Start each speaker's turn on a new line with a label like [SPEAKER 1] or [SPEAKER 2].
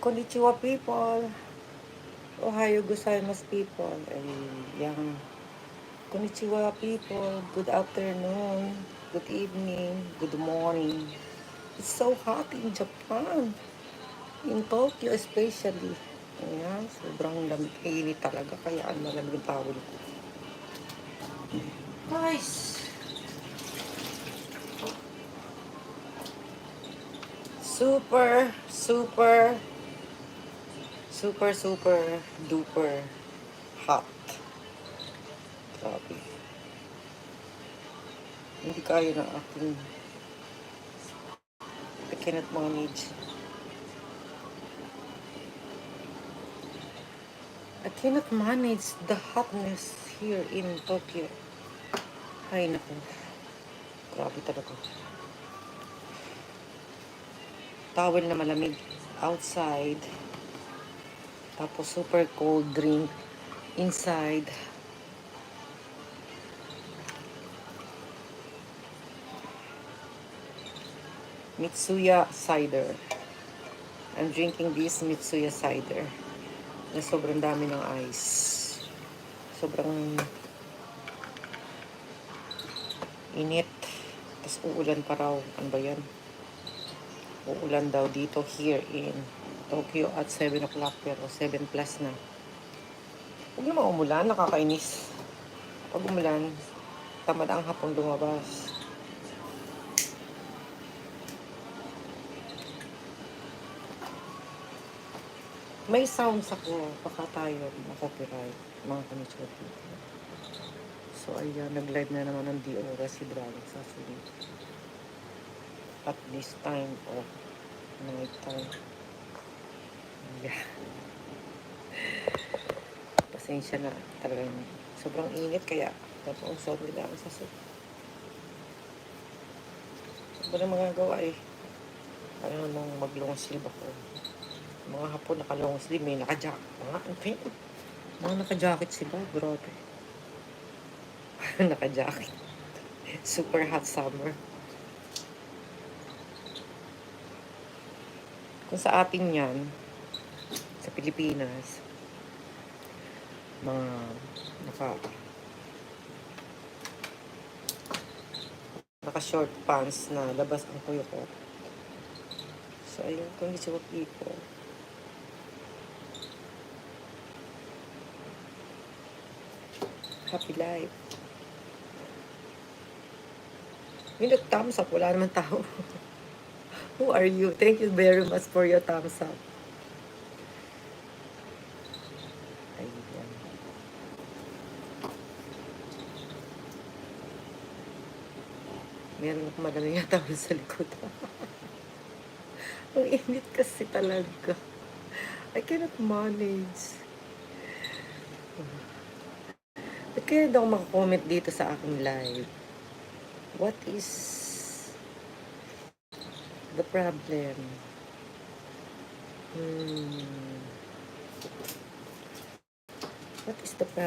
[SPEAKER 1] Konnichiwa people. Ohayo gozaimasu people. Yang konnichiwa people. Good afternoon. Good evening. Good morning. It's so hot in Japan. In Tokyo especially. Ayan, sobrang init talaga. Kaya ang malamig ang tawag ko. Guys. Super duper hot. Grabe. Hindi kaya ng aking I cannot manage. I cannot manage the hotness here in Tokyo. Ay, naku. Grabe talaga. Towel na malamig outside. Tapos super cold drink inside. Mitsuya cider. I'm drinking this Mitsuya cider na sobrang dami ng ice. Sobrang init. Tapos uulan pa raw. Ano ba yan? Uulan daw dito here in Tokyo at 7 o'clock pero 7 plus na. Huwag naman umulan, nakakainis. Pag umulan, tamad ang hapon lumabas. May sounds ako, baka tayo makopyright, mga kanitsyo dito. So ayan, nag-live na naman ng Diora si Dragon sa sulit. At this time of night time. Yeah. Pasensya na, talagang sobrang init kaya napausap nila ang sasot. Wala magagawa eh. Ano nung mag-long sleeve ako. Mga hapon naka-long sleeve, may naka-jacket. Mga naka-jacket sila, grabe. Naka-jacket. Super hot summer. Kung sa atin yan, sa Pilipinas, mga naka-short pants na labas ang kuyo ko. So, ayun, konnichiwa people. Happy life. Yung thumbs up, wala naman tao. Who are you? Thank you very much for your thumbs up. Ayan. Meron ako madami yung tao sa likod. Ang init kasi talaga. I cannot manage. Ba't kaya daw makakomment dito sa aking live? What is the problem? What is the problem?